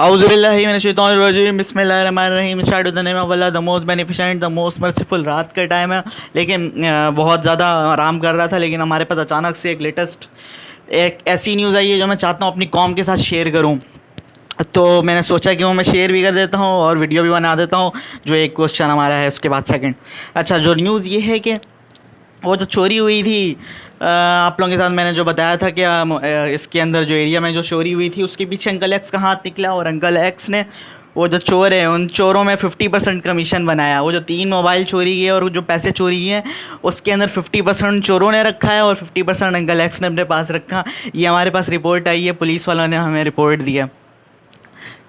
औज़ुबिल्लाहिमिनश्शैतानिर्रजीम बिस्मिल्लाहिर्रहमानिर्रहीम। Start with the name of Allah, the most beneficent, the most merciful. रात का time है लेकिन बहुत ज़्यादा आराम कर रहा था, लेकिन हमारे पास अचानक से एक लेटेस्ट एक ऐसी न्यूज़ आई है जो मैं चाहता हूँ अपनी कौम के साथ शेयर करूँ। तो मैंने सोचा कि वो मैं शेयर भी कर देता हूँ और वीडियो भी बना देता हूँ। जो एक क्वेश्चन हमारा है उसके बाद सेकंड। अच्छा, जो न्यूज़ ये है कि वो जो चोरी हुई थी, आप लोगों के साथ मैंने जो बताया था कि इसके अंदर जो एरिया में जो चोरी हुई थी उसके पीछे अंकल एक्स का हाथ निकला, और अंकल एक्स ने वो जो चोर है उन चोरों में 50% कमीशन बनाया। वो जो 3 मोबाइल चोरी किए और जो पैसे चोरी किए उसके अंदर 50% चोरों ने रखा है और 50% अंकल एक्स ने अपने पास रखा। ये हमारे पास रिपोर्ट आई है, पुलिस वालों ने हमें रिपोर्ट दिया।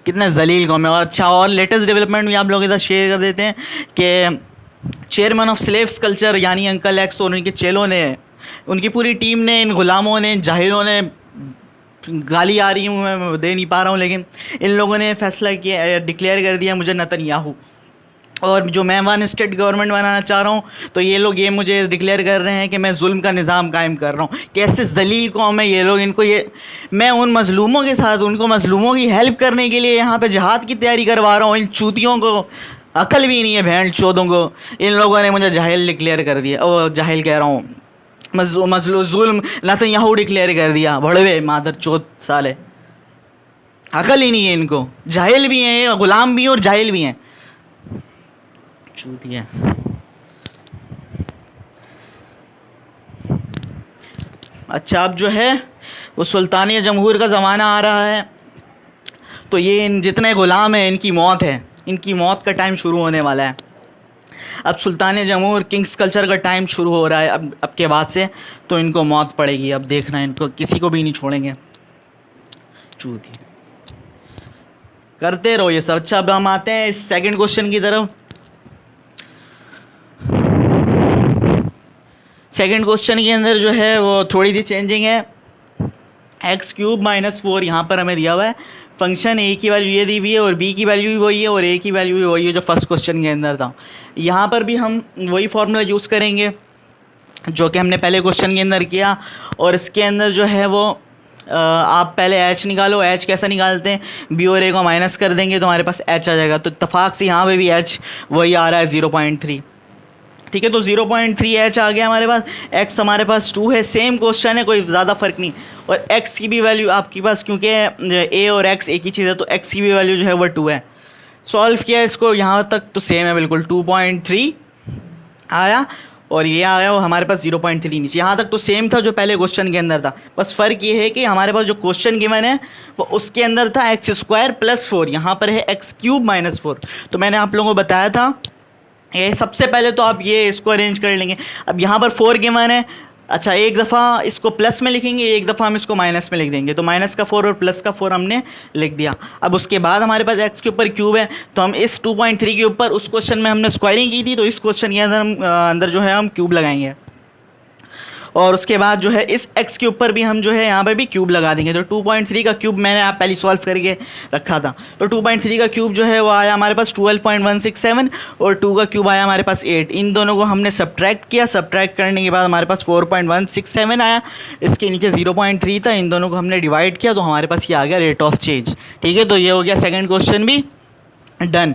कितना जलील कौम है। और अच्छा, और लेटेस्ट डेवलपमेंट भी आप लोगों के साथ शेयर कर देते हैं कि चेयरमैन ऑफ स्लेव्स कल्चर यानी अंकल एक्स और उनके चेलों ने, उनकी पूरी टीम ने, इन गुलामों ने, जाहिलों ने, गाली आ रही हूँ मैं दे नहीं पा रहा हूँ, लेकिन इन लोगों ने फैसला किया, डिक्लेयर कर दिया मुझे नेतन्याहू। और जो मैं वन स्टेट गवर्नमेंट बनाना चाह रहा हूँ, तो ये लोग ये मुझे डिक्लेयर कर रहे हैं कि मैं जुल्म का निज़ाम कायम कर रहा हूँ। कैसे जलील कौम है ये लोग। इनको ये, मैं उन मज़लूमों के साथ, उनको मज़लूमों की हेल्प करने के लिए यहाँ पे जिहाद की तैयारी करवा रहा हूँ। इन चूतियों को अकल भी नहीं है, भेड़ चौधों को। इन लोगों ने मुझे जाहिल डिक्लेयर कर दिया, ओ जाहिल कह रहा हूँ, जुल्म नेतन्याहू डिक्लेयर कर दिया। भड़वे मादर चौथ साले, अकल ही नहीं है इनको। जाहिल भी हैं, गुलाम भी हैं और जाहिल भी हैं, चूतिया। अच्छा, अब जो है वो सुल्तानिया जमहूर का ज़माना आ रहा है, तो ये इन जितने गुलाम हैं इनकी मौत है, इनकी मौत का टाइम शुरू होने वाला है। अब सुल्तानिया जमहूर किंग्स कल्चर का टाइम शुरू हो रहा है अब के बाद से, तो इनको मौत पड़ेगी। अब देखना, इनको किसी को भी नहीं छोड़ेंगे, चूतिया करते रहो ये सब। अच्छा, अब हम आते हैं इस सेकंड क्वेश्चन की तरफ। सेकंड क्वेश्चन के अंदर जो है वो थोड़ी सी चेंजिंग है। x³ - 4 यहाँ पर हमें दिया हुआ है। फंक्शन a की वैल्यू ये दी हुई है और b की वैल्यू भी वही है और a की वैल्यू भी वही है जो फर्स्ट क्वेश्चन के अंदर था। यहाँ पर भी हम वही फार्मूला यूज़ करेंगे जो कि हमने पहले क्वेश्चन के अंदर किया। और इसके अंदर जो है वो आप पहले h निकालो। h कैसा निकालते हैं, b और a को माइनस कर देंगे तो हमारे पास h आ जाएगा। तो इत्तफाक से यहाँ पे भी h वही आ रहा है 0.3। ठीक है, तो 0.3h आ गया हमारे पास। x हमारे पास 2 है, सेम क्वेश्चन है, कोई ज़्यादा फ़र्क नहीं। और x की भी वैल्यू आपके पास, क्योंकि a और x एक ही चीज़ है, तो x की भी वैल्यू जो है वो 2 है। सॉल्व किया इसको यहाँ तक तो सेम है बिल्कुल, 2.3 आया और ये आया वो हमारे पास 0.3 नीचे। यहाँ तक तो सेम था जो पहले क्वेश्चन के अंदर था, बस फ़र्क ये है कि हमारे पास जो क्वेश्चन गिवन है वो उसके अंदर था x² + 4, यहाँ पर है x³ - 4। तो मैंने आप लोगों को बताया था ये सबसे पहले तो आप ये इसको अरेंज कर लेंगे। अब यहाँ पर 4 गिवन है। अच्छा, एक दफ़ा इसको प्लस में लिखेंगे, एक दफ़ा हम इसको माइनस में लिख देंगे। तो माइनस का 4 और प्लस का 4 हमने लिख दिया। अब उसके बाद हमारे पास x के ऊपर क्यूब है, तो हम इस 2.3 के ऊपर, उस क्वेश्चन में हमने स्क्वायरिंग की थी, तो इस क्वेश्चन के अंदर जो है हम क्यूब लगाएंगे। और उसके बाद जो है इस x के ऊपर भी हम जो है यहाँ पे भी क्यूब लगा देंगे। तो 2.3 का क्यूब मैंने आप पहले सॉल्व करके रखा था, तो 2.3 का क्यूब जो है वो आया हमारे पास 12.167 और 2 का क्यूब आया हमारे पास 8। इन दोनों को हमने सब्ट्रैक्ट किया, सब्ट्रैक्ट करने के बाद हमारे पास 4.167 आया। इसके नीचे 0.3 था, इन दोनों को हमने डिवाइड किया तो हमारे पास ये आ गया रेट ऑफ चेंज। ठीक है, तो ये हो गया सेकेंड क्वेश्चन भी डन।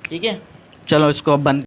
ठीक है, चलो इसको अब बंद।